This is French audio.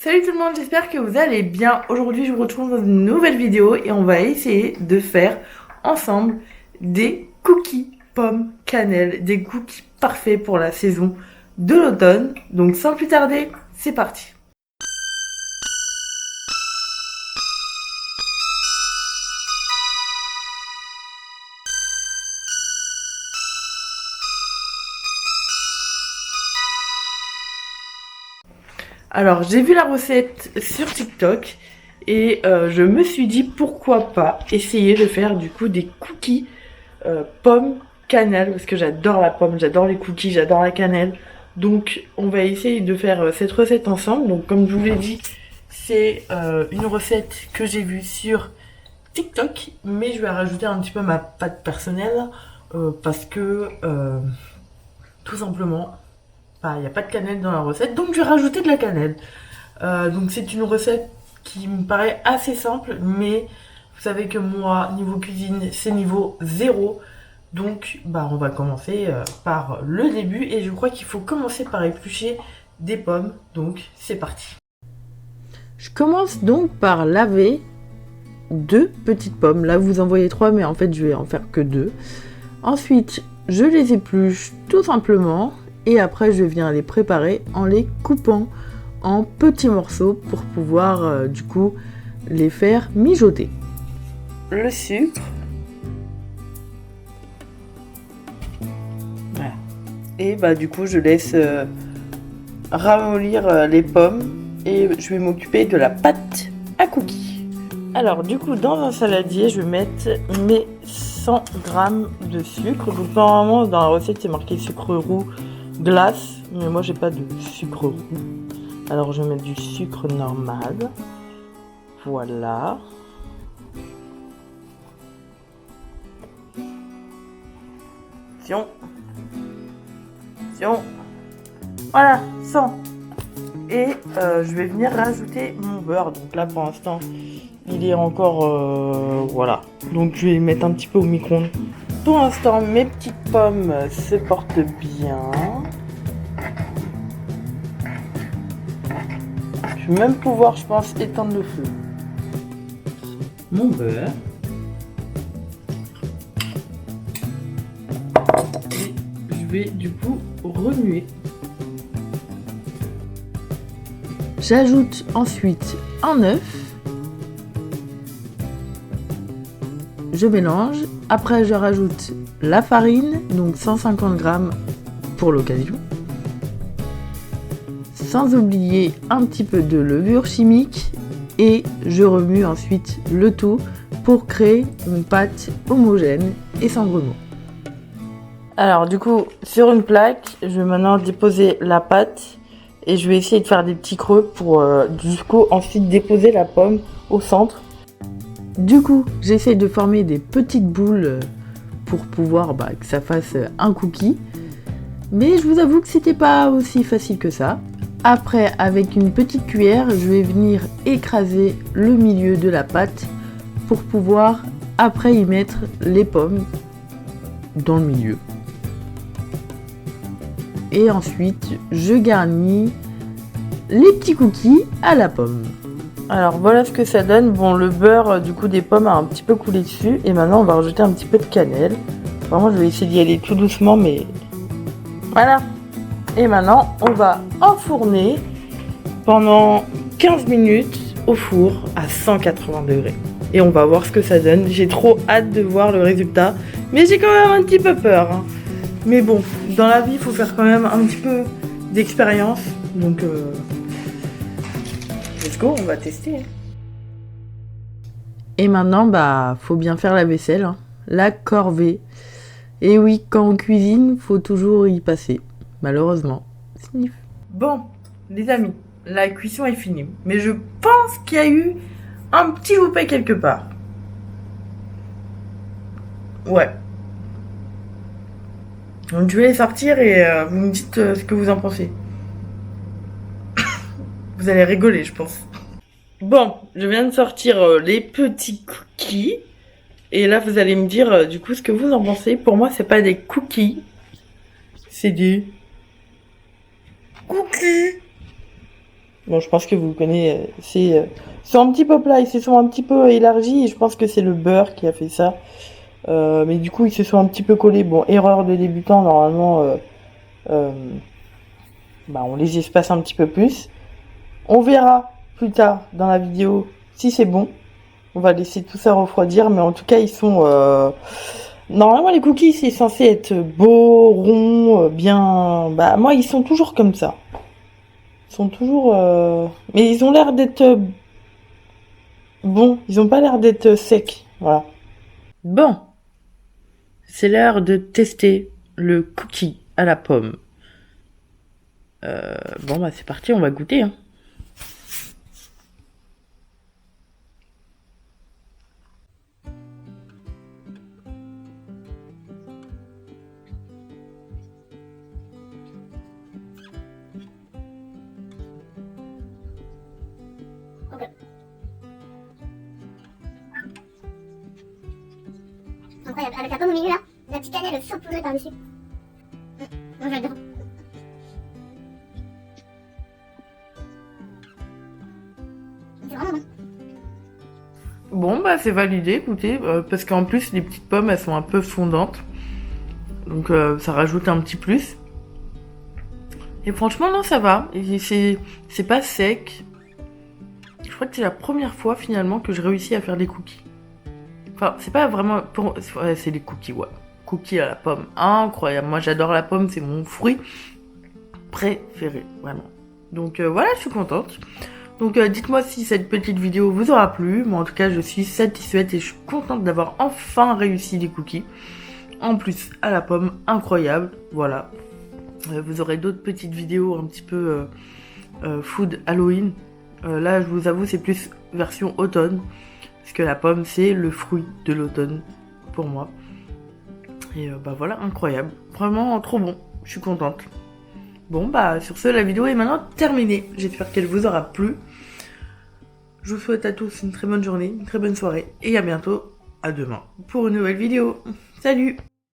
Salut tout le monde, j'espère que vous allez bien. Aujourd'hui, je vous retrouve dans une nouvelle vidéo et on va essayer de faire ensemble des cookies pommes cannelle, des cookies parfaits pour la saison de l'automne. Donc sans plus tarder, c'est parti. Alors, j'ai vu la recette sur TikTok et je me suis dit pourquoi pas essayer de faire du coup des cookies pommes cannelle parce que j'adore la pomme, j'adore les cookies, j'adore la cannelle. Donc, on va essayer de faire cette recette ensemble. Donc, comme je vous l'ai dit, c'est une recette que j'ai vue sur TikTok, mais je vais rajouter un petit peu ma patte personnelle parce que tout simplement, il n'y a pas de cannelle dans la recette, donc je vais rajouter de la cannelle. Donc c'est une recette qui me paraît assez simple, mais vous savez que moi, niveau cuisine, c'est niveau 0. Donc on va commencer par le début et je crois qu'il faut commencer par éplucher des pommes. Donc c'est parti. Je commence donc par laver 2 petites pommes. Là vous en voyez 3, mais en fait je vais en faire que 2. Ensuite, je les épluche tout simplement. Et après, je viens les préparer en les coupant en petits morceaux pour pouvoir du coup les faire mijoter. Le sucre. Voilà. Et du coup, je laisse ramollir les pommes et je vais m'occuper de la pâte à cookies. Alors du coup, dans un saladier, je vais mettre mes 100 g de sucre. Donc normalement, dans la recette, c'est marqué sucre roux glace, mais moi j'ai pas de sucre roux, alors je vais mettre du sucre normal. Voilà. Attention. Voilà, 100. Et je vais venir rajouter mon beurre. Donc là pour l'instant il est encore voilà, donc je vais le mettre un petit peu au micro-ondes. Pour l'instant, mes petites pommes se portent bien. Je vais même pouvoir, je pense, éteindre le feu. Mon beurre. Et je vais du coup remuer. J'ajoute ensuite un œuf. Je mélange. Après, je rajoute la farine, donc 150 g pour l'occasion. Sans oublier un petit peu de levure chimique. Et je remue ensuite le tout pour créer une pâte homogène et sans grumeaux. Alors du coup, sur une plaque, je vais maintenant déposer la pâte. Et je vais essayer de faire des petits creux pour du coup ensuite déposer la pomme au centre. Du coup, j'essaie de former des petites boules pour pouvoir que ça fasse un cookie. Mais je vous avoue que c'était pas aussi facile que ça. Après, avec une petite cuillère, je vais venir écraser le milieu de la pâte pour pouvoir après y mettre les pommes dans le milieu. Et ensuite, je garnis les petits cookies à la pomme. Alors voilà ce que ça donne. Bon, le beurre du coup des pommes a un petit peu coulé dessus. Et maintenant on va rajouter un petit peu de cannelle. Vraiment je vais essayer d'y aller tout doucement, mais voilà. Et maintenant on va enfourner pendant 15 minutes au four à 180 degrés. Et on va voir ce que ça donne. J'ai trop hâte de voir le résultat. Mais j'ai quand même un petit peu peur. Hein. Mais bon, dans la vie il faut faire quand même un petit peu d'expérience. Donc let's go, on va tester. Et maintenant, faut bien faire la vaisselle, hein. La corvée. Et oui, quand on cuisine, faut toujours y passer. Malheureusement. Sniff. Bon, les amis, la cuisson est finie. Mais je pense qu'il y a eu un petit loupé quelque part. Ouais. Donc je vais les sortir et vous me dites ce que vous en pensez. Vous allez rigoler, je pense. Bon, je viens de sortir les petits cookies. Et là, vous allez me dire du coup ce que vous en pensez. Pour moi, c'est pas des cookies. C'est des cookies. Bon, je pense que vous connaissez, ils sont un petit peu plats, ils se sont un petit peu élargis et je pense que c'est le beurre qui a fait ça. Mais du coup, ils se sont un petit peu collés. Bon, erreur de débutant, normalement, euh, bah, on les espace un petit peu plus. On verra plus tard dans la vidéo si c'est bon. On va laisser tout ça refroidir, mais en tout cas, ils sont... Normalement, les cookies, c'est censé être beau, rond, bien... Bah, moi, ils sont toujours comme ça. Ils sont toujours... Mais ils ont l'air d'être bons. Ils ont pas l'air d'être secs. Voilà. Bon, c'est l'heure de tester le cookie à la pomme. Bon, bah, c'est parti, on va goûter, hein. Incroyable, avec la pomme au milieu là, la petite cannelle saupoudrée par-dessus. Moi j'adore. C'est vraiment bon. Bon, bah, c'est validé, écoutez, parce qu'en plus, les petites pommes, elles sont un peu fondantes. Donc, ça rajoute un petit plus. Et franchement, non, ça va. Et c'est pas sec. Je crois que c'est la première fois, finalement, que je réussis à faire des cookies. Enfin, c'est pas vraiment... Ouais, c'est des cookies, ouais. Cookies à la pomme. Incroyable. Moi, j'adore la pomme, c'est mon fruit préféré, vraiment. Donc, voilà, je suis contente. Donc dites-moi si cette petite vidéo vous aura plu. Moi en tout cas je suis satisfaite et je suis contente d'avoir enfin réussi les cookies. En plus à la pomme, incroyable. Voilà. Vous aurez d'autres petites vidéos un petit peu food Halloween. Là je vous avoue c'est plus version automne. Parce que la pomme c'est le fruit de l'automne pour moi. Et bah voilà, incroyable. Vraiment trop bon. Je suis contente. Bon bah sur ce la vidéo est maintenant terminée. J'espère qu'elle vous aura plu. Je vous souhaite à tous une très bonne journée, une très bonne soirée et à bientôt, à demain pour une nouvelle vidéo. Salut!